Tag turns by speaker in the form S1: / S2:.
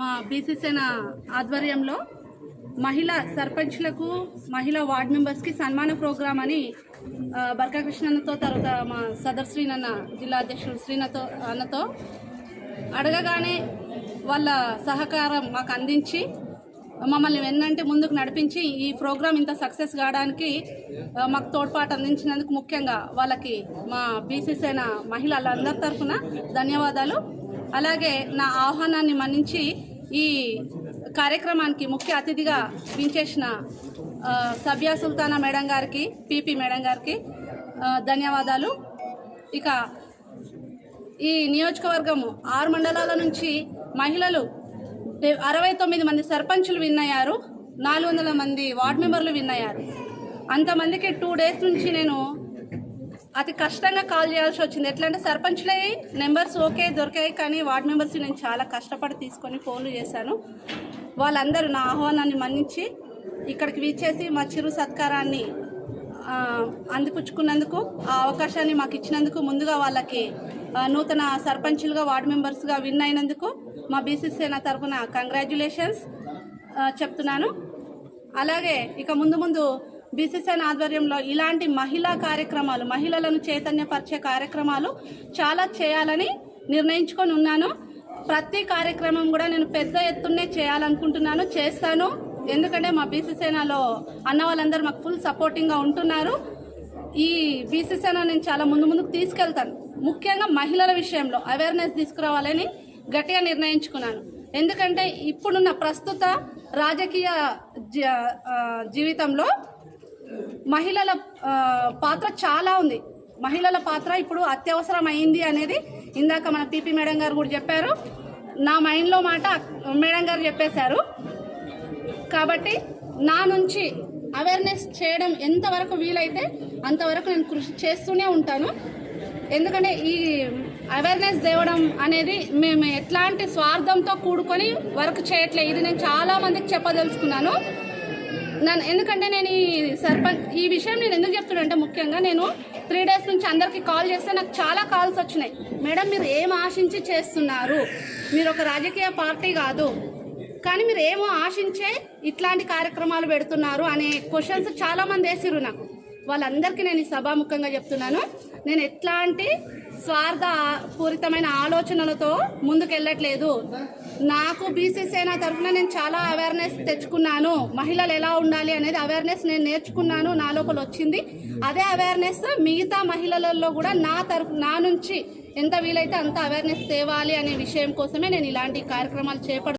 S1: మా బీసీసేన ఆధ్వర్యంలో మహిళా సర్పంచ్లకు మహిళా వార్డ్ మెంబర్స్కి సన్మాన ప్రోగ్రాం అని బర్కా కృష్ణన్నతో తర్వాత మా సదర్ శ్రీనన్న జిల్లా అధ్యక్షుడు శ్రీనతో అన్నతో అడగగానే వాళ్ళ సహకారం మాకు అందించి మమ్మల్ని వెన్నంటే ముందుకు నడిపించి ఈ ప్రోగ్రాం ఇంత సక్సెస్ కావడానికి మాకు తోడ్పాటు అందించినందుకు ముఖ్యంగా వాళ్ళకి మా బీసీసేన మహిళలందరి తరఫున ధన్యవాదాలు. అలాగే నా ఆహ్వానాన్ని మన్నించి ఈ కార్యక్రమానికి ముఖ్య అతిథిగా వించేసిన సబియా సుల్తానా మేడం గారికి, పీపీ మేడం గారికి ధన్యవాదాలు. ఇక ఈ నియోజకవర్గం 6 మండలాల నుంచి మహిళలు 69 మంది సర్పంచులు విన్ అయ్యారు, 400 మంది వార్డ్ మెంబర్లు విన్ అయ్యారు. అంతమందికి 2 డేస్ నుంచి నేను అతి కష్టంగా కాల్ చేయాల్సి వచ్చింది. ఎట్లా అంటే సర్పంచ్లే నెంబర్స్ ఓకే దొరికాయి, కానీ వార్డ్ మెంబర్స్ నేను చాలా కష్టపడి తీసుకొని ఫోన్లు చేశాను. వాళ్ళందరూ నా ఆహ్వానాన్ని మన్నించి ఇక్కడికి వీచేసి మా చిరు సత్కారాన్ని అందిపుచ్చుకున్నందుకు, ఆ అవకాశాన్ని మాకు ఇచ్చినందుకు ముందుగా వాళ్ళకి నూతన సర్పంచులుగా వార్డు మెంబర్స్గా విన్ అయినందుకు మా బీసీసేన తరఫున కంగ్రాచ్యులేషన్స్ చెప్తున్నాను. అలాగే ఇక ముందు బీసీసేన ఆధ్వర్యంలో ఇలాంటి మహిళా కార్యక్రమాలు, మహిళలను చైతన్యపరిచే కార్యక్రమాలు చాలా చేయాలని నిర్ణయించుకొని ఉన్నాను. ప్రతి కార్యక్రమం కూడా నేను పెద్ద ఎత్తునే చేయాలనుకుంటున్నాను, చేస్తాను. ఎందుకంటే మా బీసీసేనలో అన్న వాళ్ళందరూ మాకు ఫుల్ సపోర్టింగ్గా ఉంటున్నారు. ఈ బీసీసేన నేను చాలా ముందుకు తీసుకెళ్తాను. ముఖ్యంగా మహిళల విషయంలో అవేర్నెస్ తీసుకురావాలని గట్టిగా నిర్ణయించుకున్నాను. ఎందుకంటే ఇప్పుడున్న ప్రస్తుత రాజకీయ జీవితంలో మహిళల పాత్ర చాలా ఉంది. మహిళల పాత్ర ఇప్పుడు అత్యవసరం అయింది అనేది ఇందాక మన పీపీ మేడం గారు కూడా చెప్పారు. నా మైండ్లో మాట మేడం గారు చెప్పేశారు. కాబట్టి నా నుంచి అవేర్నెస్ చేయడం ఎంతవరకు వీలైతే అంతవరకు నేను కృషి చేస్తూనే ఉంటాను. ఎందుకంటే ఈ అవేర్నెస్ తేవడం అనేది మేము ఎట్లాంటి స్వార్థంతో కూడుకొని వర్క్ చేయట్లేదు. ఇది నేను చాలామందికి చెప్పదలుచుకున్నాను. ఎందుకంటే నేను ఈ విషయం నేను ఎందుకు చెప్తున్నాను అంటే, ముఖ్యంగా నేను 3 డేస్ నుంచి అందరికీ కాల్ చేస్తే నాకు చాలా కాల్స్ వచ్చినాయి. మేడం, మీరు ఏం ఆశించి చేస్తున్నారు? మీరు ఒక రాజకీయ పార్టీ కాదు, కానీ మీరు ఏమో ఆశించే ఇట్లాంటి కార్యక్రమాలు పెడుతున్నారు అనే క్వశ్చన్స్ చాలామంది వేసిర్రు నాకు. వాళ్ళందరికీ నేను ఈ సభాముఖంగా చెప్తున్నాను, నేను ఎట్లాంటి స్వార్థపూరితమైన ఆలోచనలతో ముందుకెళ్ళట్లేదు. నాకు బీసీసేన తరఫున నేను చాలా అవేర్నెస్ తెచ్చుకున్నాను. మహిళలు ఎలా ఉండాలి అనేది అవేర్నెస్ నేను నేర్చుకున్నాను, నా లోపల వచ్చింది. అదే అవేర్నెస్ మిగతా మహిళలలో కూడా నా నుంచి ఎంత వీలైతే అంత అవేర్నెస్ తేవాలి అనే విషయం కోసమే నేను ఇలాంటి కార్యక్రమాలు చేపడుతున్నాను.